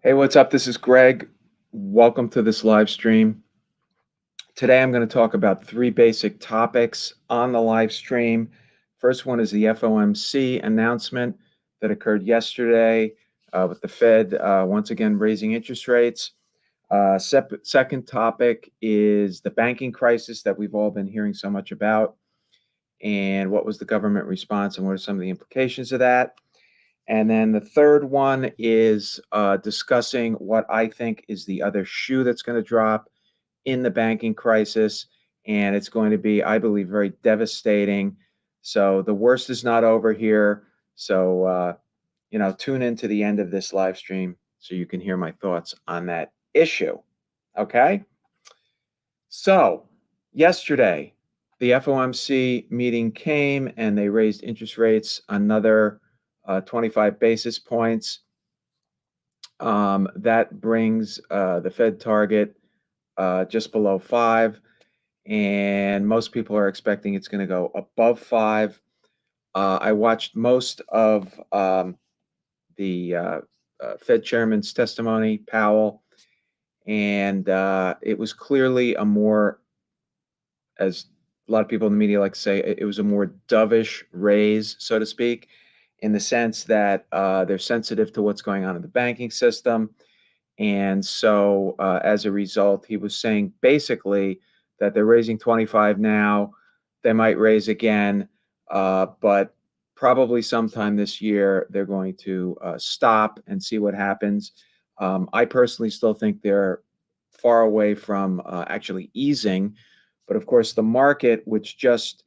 Hey, what's up? This is Greg. Welcome to this live stream. Today I'm going to talk about three basic topics on the live stream. First one is the FOMC announcement that occurred yesterday with the Fed once again raising interest rates. Second topic is the banking crisis that we've all been hearing so much about, and what was the government response and what are some of the implications of that. And then the third one is discussing what I think is the other shoe that's going to drop in the banking crisis. And it's going to be, I believe, very devastating. So the worst is not over here. So, tune into the end of this live stream so you can hear my thoughts on that issue. Okay. So, yesterday, the FOMC meeting came and they raised interest rates another 25 basis points. That brings the Fed target just below 5, and most people are expecting it's going to go above 5. I watched most of the Fed chairman's testimony, Powell, and it was clearly a more, as a lot of people in the media like to say, it was a more dovish raise, so to speak, in the sense that they're sensitive to what's going on in the banking system. And so as a result, he was saying basically that they're raising 25 now. They might raise again, but probably sometime this year, they're going to stop and see what happens. I personally still think they're far away from actually easing. But of course, the market, which just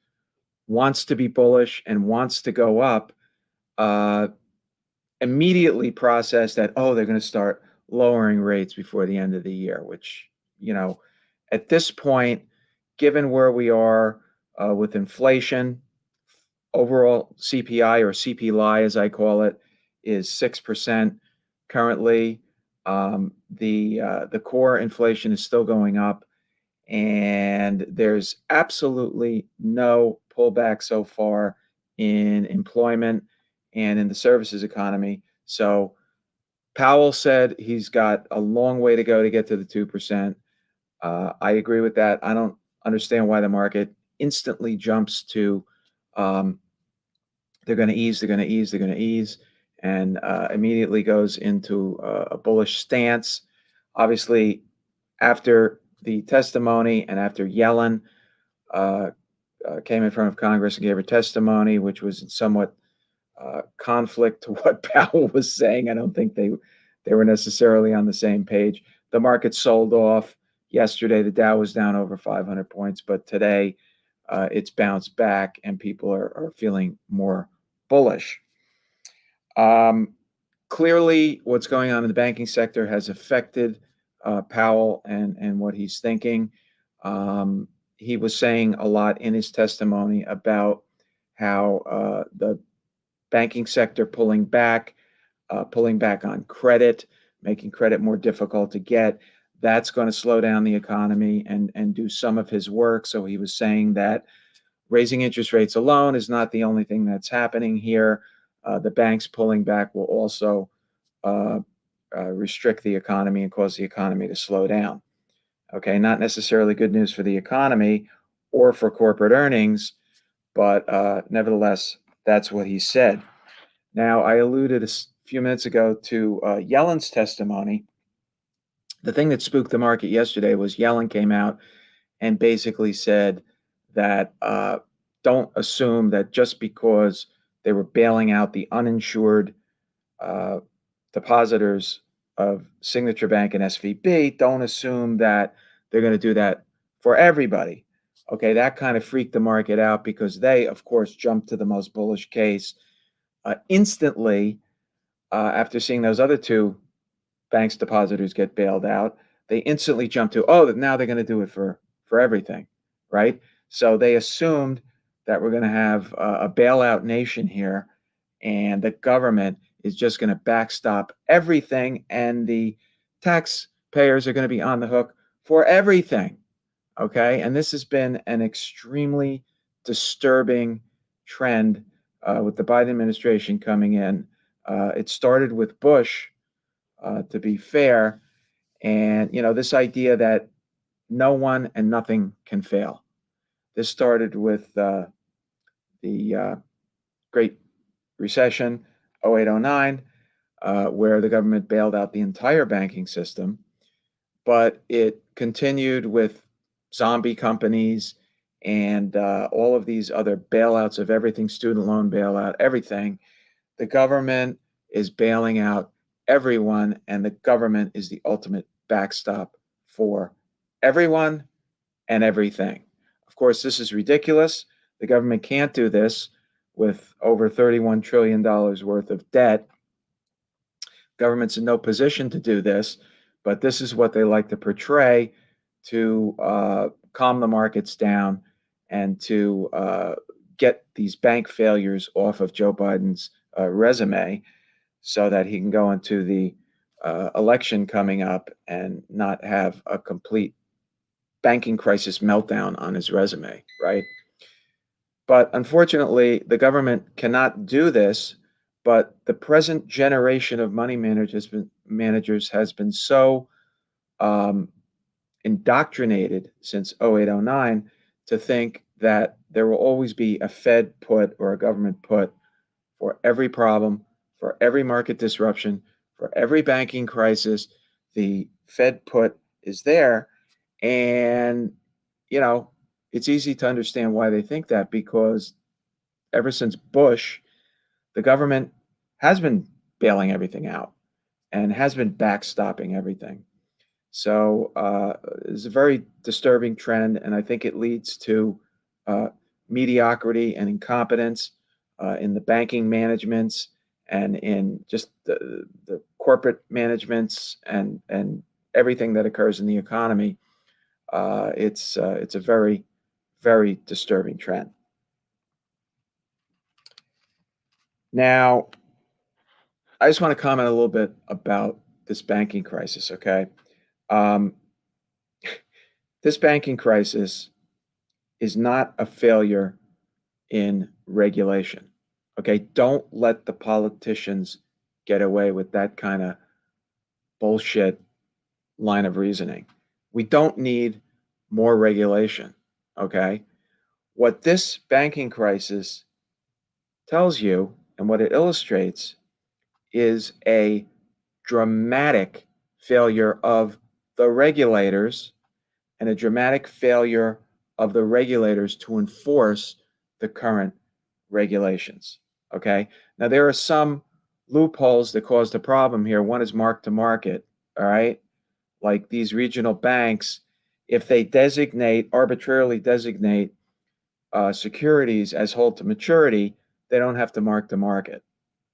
wants to be bullish and wants to go up, uh, immediately process that, oh, they're going to start lowering rates before the end of the year, which, at this point, given where we are with inflation, overall CPI or CPI, as I call it, is 6% currently. The core inflation is still going up, and there's absolutely no pullback so far in employment and in the services economy. So Powell said he's got a long way to go to get to the 2%. I agree with that. I don't understand why the market instantly jumps to um, they're going to ease, they're going to ease, they're going to ease, and immediately goes into a bullish stance. Obviously, after the testimony and after Yellen uh, came in front of Congress and gave her testimony, which was in somewhat conflict to what Powell was saying. I don't think they were necessarily on the same page. The market sold off yesterday. The Dow was down over 500 points, but today it's bounced back and people are feeling more bullish. Um, Clearly, what's going on in the banking sector has affected Powell and what he's thinking. He was saying a lot in his testimony about how the banking sector pulling back on credit, making credit more difficult to get. That's going to slow down the economy and do some of his work. So he was saying that raising interest rates alone is not the only thing that's happening here. The banks pulling back will also uh, restrict the economy and cause the economy to slow down. Okay, not necessarily good news for the economy or for corporate earnings, but nevertheless, that's what he said. Now, I alluded a few minutes ago to Yellen's testimony. The thing that spooked the market yesterday was Yellen came out and basically said that don't assume that just because they were bailing out the uninsured uh, depositors of Signature Bank and SVB, don't assume that they're going to do that for everybody. Okay, that kind of freaked the market out because they, of course, jumped to the most bullish case instantly after seeing those other two banks depositors get bailed out. They instantly jumped to, oh, now they're going to do it for everything, right? So they assumed that we're going to have a bailout nation here, and the government is just going to backstop everything, and the taxpayers are going to be on the hook for everything. Okay, and this has been an extremely disturbing trend with the Biden administration coming in. It started with Bush to be fair. And, this idea that no one and nothing can fail. This started with the Great Recession, 08, 09, where the government bailed out the entire banking system, but it continued with zombie companies and all of these other bailouts of everything, student loan bailout, everything. The government is bailing out everyone, and the government is the ultimate backstop for everyone and everything. Of course, this is ridiculous. The government can't do this with over $31 trillion worth of debt. Government's in no position to do this, but this is what they like to portray to calm the markets down and to get these bank failures off of Joe Biden's resume so that he can go into the election coming up and not have a complete banking crisis meltdown on his resume, right? But unfortunately, the government cannot do this. But the present generation of money managers has been so um, indoctrinated since 08, 09 to think that there will always be a Fed put or a government put for every problem, for every market disruption, for every banking crisis. The Fed put is there. And, you know, it's easy to understand why they think that, because ever since Bush, the government has been bailing everything out and has been backstopping everything. So it's a very disturbing trend, and I think it leads to uh, mediocrity and incompetence in the banking managements and in just the corporate managements and everything that occurs in the economy. It's a very, very disturbing trend. Now, I just want to comment a little bit about this banking crisis, okay? Um, this banking crisis is not a failure in regulation, okay? Don't let the politicians get away with that kind of bullshit line of reasoning. We don't need more regulation, okay? What this banking crisis tells you and what it illustrates is a dramatic failure of the regulators and a dramatic failure of the regulators to enforce the current regulations. Okay. Now, there are some loopholes that caused a problem here. One is mark to market. All right. Like these regional banks, if they arbitrarily designate securities as hold to maturity, they don't have to mark to market.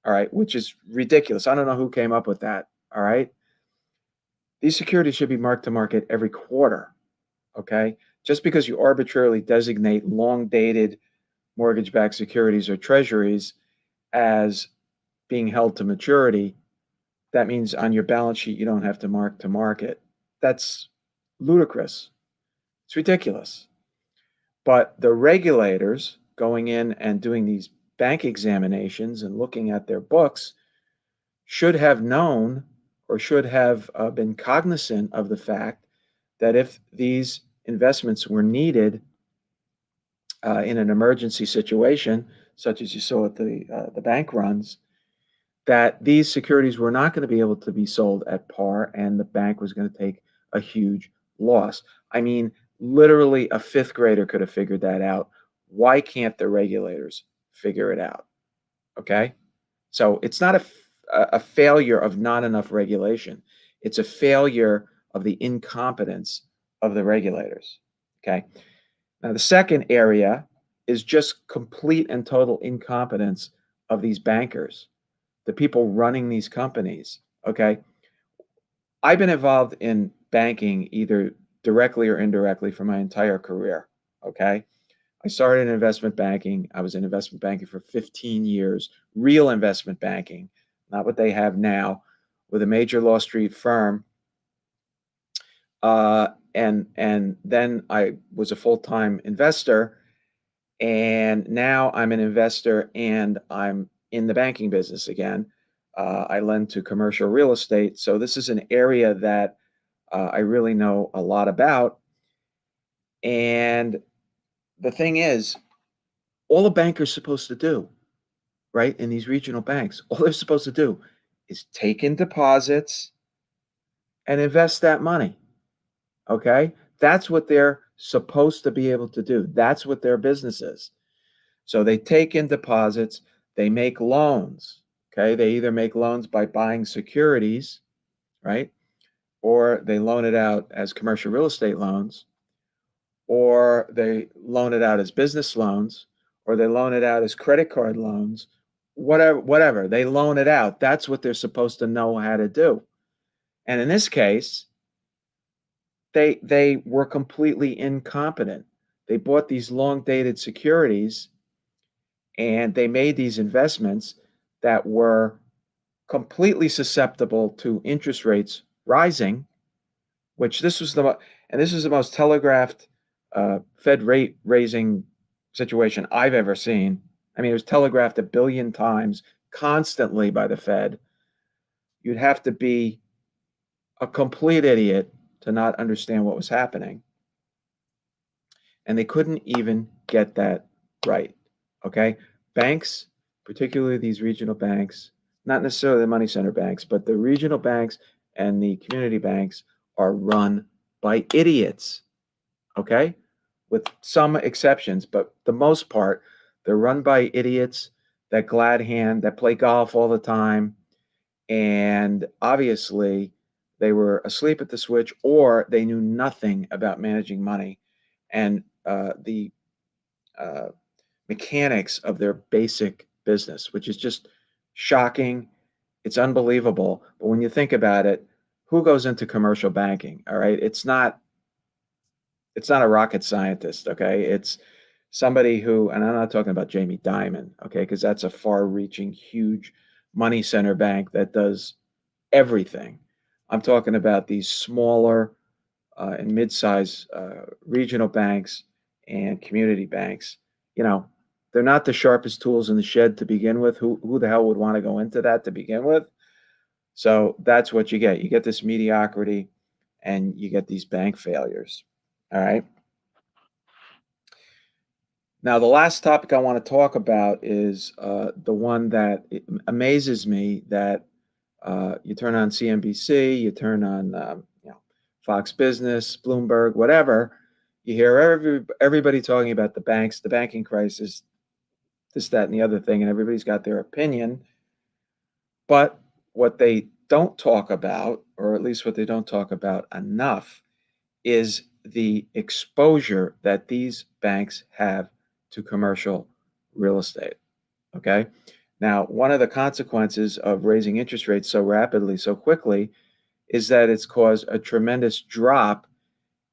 All right. Which is ridiculous. I don't know who came up with that. All right. These securities should be marked to market every quarter. Okay. Just because you arbitrarily designate long dated mortgage backed securities or treasuries as being held to maturity, that means on your balance sheet you don't have to mark to market. That's ludicrous. It's ridiculous. But the regulators going in and doing these bank examinations and looking at their books should have known or should have been cognizant of the fact that if these investments were needed in an emergency situation, such as you saw at the bank runs, that these securities were not going to be able to be sold at par, and the bank was going to take a huge loss. I mean, literally a fifth grader could have figured that out. Why can't the regulators figure it out? Okay, so it's not a failure of not enough regulation. It's a failure of the incompetence of the regulators. Okay. Now, the second area is just complete and total incompetence of these bankers, the people running these companies. Okay. I've been involved in banking either directly or indirectly for my entire career. Okay. I started in investment banking. I was in investment banking for 15 years, real investment banking, not what they have now, with a major Wall Street firm. And then I was a full-time investor, and now I'm an investor and I'm in the banking business again. I lend to commercial real estate. So this is an area that I really know a lot about. And the thing is, all a banker's supposed to do, right, in these regional banks, all they're supposed to do is take in deposits and invest that money. Okay? That's what they're supposed to be able to do. That's what their business is. So they take in deposits, they make loans. Okay? They either make loans by buying securities, right? Or they loan it out as commercial real estate loans, or they loan it out as business loans, or they loan it out as credit card loans, whatever. They loan it out. That's what they're supposed to know how to do. And in this case, they were completely incompetent. They bought these long dated securities and they made these investments that were completely susceptible to interest rates rising, which this was the most telegraphed Fed rate raising situation I've ever seen. I mean, it was telegraphed a billion times constantly by the Fed. You'd have to be a complete idiot to not understand what was happening. And they couldn't even get that right. Okay? Banks, particularly these regional banks, not necessarily the money center banks, but the regional banks and the community banks are run by idiots. Okay? With some exceptions, but the most part, they're run by idiots that glad hand, that play golf all the time. And obviously, they were asleep at the switch or they knew nothing about managing money and the uh, mechanics of their basic business, which is just shocking. It's unbelievable. But when you think about it, who goes into commercial banking? All right. It's not a rocket scientist, okay? It's somebody who, and I'm not talking about Jamie Dimon, okay, because that's a far-reaching, huge money center bank that does everything. I'm talking about these smaller and mid-size regional banks and community banks. You know, they're not the sharpest tools in the shed to begin with. Who the hell would want to go into that to begin with? So that's what you get. You get this mediocrity and you get these bank failures. All right. Now, the last topic I want to talk about is the one that amazes me that you turn on CNBC, you turn on Fox Business, Bloomberg, whatever. You hear everybody talking about the banks, the banking crisis, this, that, and the other thing, and everybody's got their opinion. But what they don't talk about, or at least what they don't talk about enough, is the exposure that these banks have to commercial real estate. Okay. Now, one of the consequences of raising interest rates so rapidly, so quickly, is that it's caused a tremendous drop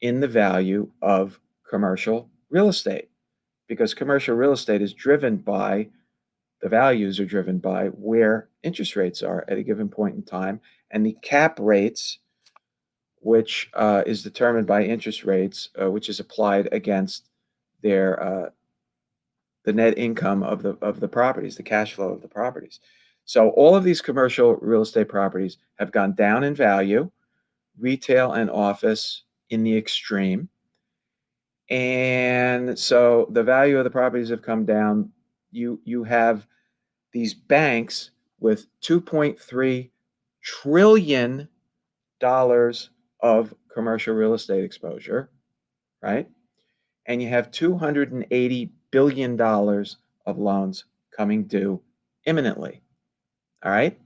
in the value of commercial real estate because commercial real estate is driven by the values are driven by where interest rates are at a given point in time and the cap rates which is determined by interest rates, which is applied against their the net income of the properties, the cash flow of the properties. So all of these commercial real estate properties have gone down in value, retail and office in the extreme. And so the value of the properties have come down. You have these banks with $2.3 trillion of commercial real estate exposure, right? And you have $280 billion of loans coming due imminently, all right?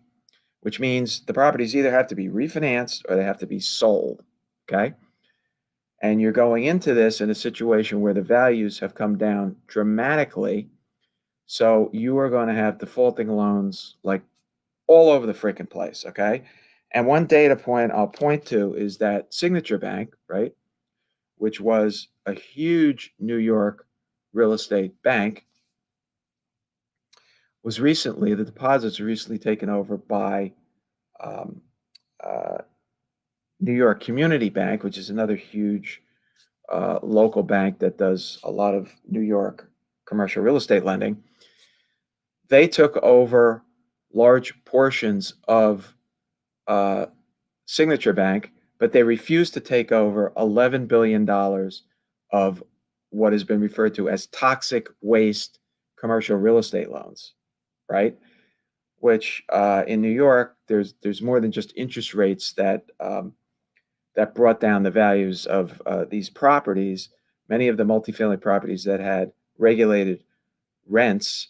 Which means the properties either have to be refinanced or they have to be sold, okay? And you're going into this in a situation where the values have come down dramatically. So you are going to have defaulting loans like all over the freaking place, okay? And one data point I'll point to is that Signature Bank, right, which was a huge New York real estate bank, the deposits were recently taken over by um, uh, New York Community Bank, which is another huge local bank that does a lot of New York commercial real estate lending. They took over large portions of Signature Bank, but they refused to take over $11 billion of what has been referred to as toxic waste commercial real estate loans, right? Which in New York, there's more than just interest rates that brought down the values of these properties. Many of the multifamily properties that had regulated rents,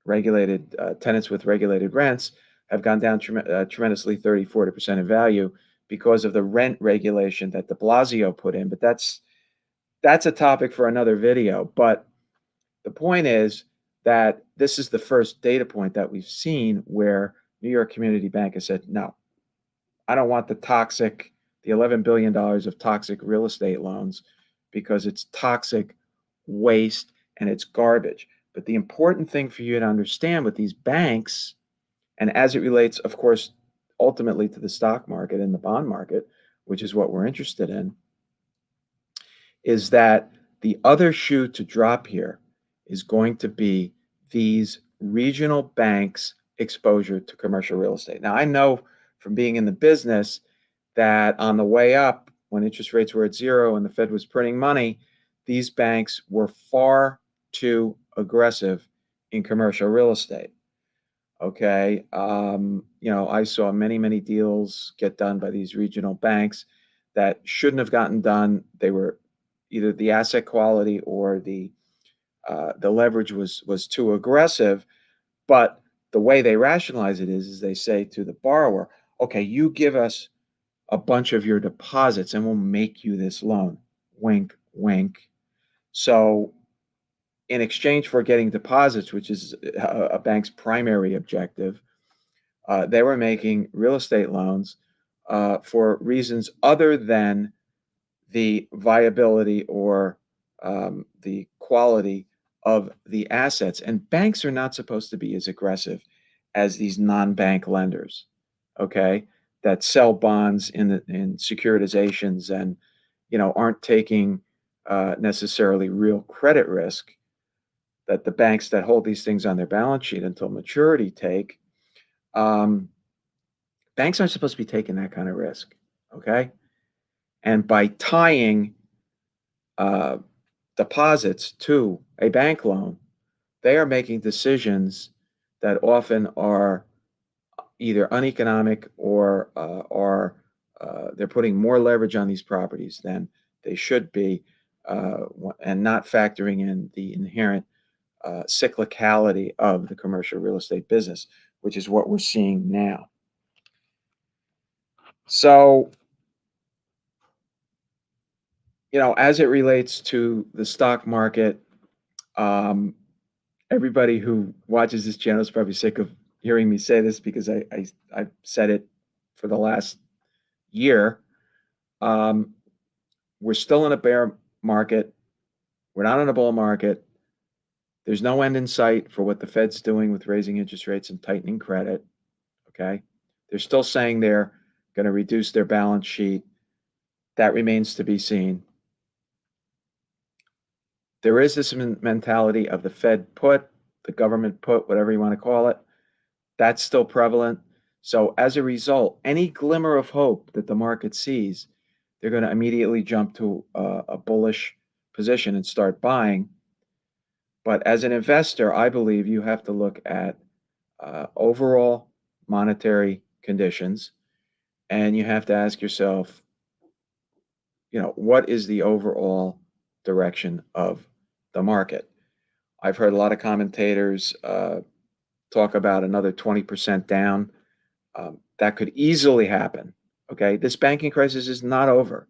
regulated tenants with regulated rents, have gone down tremendously, 30, 40% in value because of the rent regulation that de Blasio put in. But that's a topic for another video. But the point is that this is the first data point that we've seen where New York Community Bank has said, no, I don't want the $11 billion of toxic real estate loans because it's toxic waste and it's garbage. But the important thing for you to understand with these banks, and as it relates, of course, ultimately to the stock market and the bond market, which is what we're interested in, is that the other shoe to drop here is going to be these regional banks' exposure to commercial real estate. Now, I know from being in the business that on the way up, when interest rates were at zero and the Fed was printing money, these banks were far too aggressive in commercial real estate. Okay. I saw many, many deals get done by these regional banks that shouldn't have gotten done. They were either the asset quality or the leverage was too aggressive. But the way they rationalize it is they say to the borrower, okay, you give us a bunch of your deposits and we'll make you this loan. Wink, wink. So in exchange for getting deposits, which is a bank's primary objective, they were making real estate loans for reasons other than the viability or the quality of the assets. And banks are not supposed to be as aggressive as these non-bank lenders, okay, that sell bonds in securitizations and aren't taking necessarily real credit risk that the banks that hold these things on their balance sheet until maturity take. Um, Banks aren't supposed to be taking that kind of risk, okay? And by tying uh, deposits to a bank loan, they are making decisions that often are either uneconomic or are they're putting more leverage on these properties than they should be, and not factoring in the inherent cyclicality of the commercial real estate business, which is what we're seeing now. So, as it relates to the stock market, um, everybody who watches this channel is probably sick of hearing me say this because I've said it for the last year. Um, we're still in a bear market. We're not in a bull market. There's no end in sight for what the Fed's doing with raising interest rates and tightening credit. Okay. They're still saying they're going to reduce their balance sheet. That remains to be seen. There is this mentality of the Fed put, the government put, whatever you want to call it. That's still prevalent. So as a result, any glimmer of hope that the market sees, they're going to immediately jump to a bullish position and start buying. But as an investor, I believe you have to look at overall monetary conditions, and you have to ask yourself, what is the overall direction of the market? I've heard a lot of commentators talk about another 20% down. That could easily happen. Okay, this banking crisis is not over.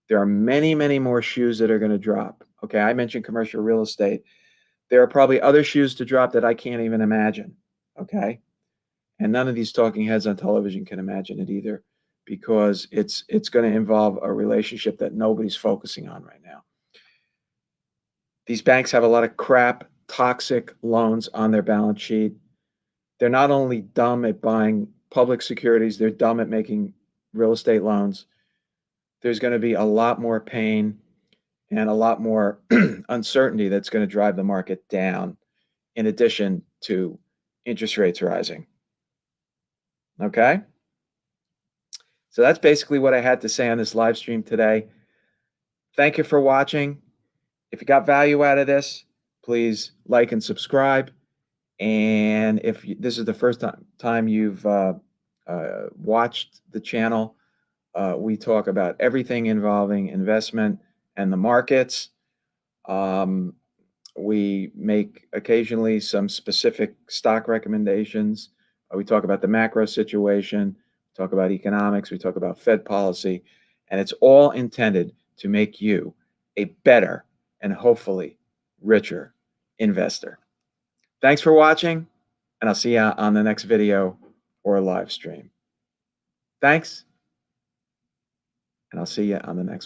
There are many, many more shoes that are going to drop. Okay, I mentioned commercial real estate. There are probably other shoes to drop that I can't even imagine. Okay, and none of these talking heads on television can imagine it either, because it's going to involve a relationship that nobody's focusing on right now. These banks have a lot of crap, toxic loans on their balance sheet. They're not only dumb at buying public securities, they're dumb at making real estate loans. There's going to be a lot more pain and a lot more uncertainty that's going to drive the market down, in addition to interest rates rising. Okay? So that's basically what I had to say on this live stream today. Thank you for watching. If you got value out of this, please like and subscribe. And if this is the first time you've watched the channel, we talk about everything involving investment and the markets. We make occasionally some specific stock recommendations. We talk about the macro situation, talk about economics, we talk about Fed policy, and it's all intended to make you a better and hopefully richer investor. Thanks for watching, and I'll see you on the next video or live stream. Thanks, and I'll see you on the next one.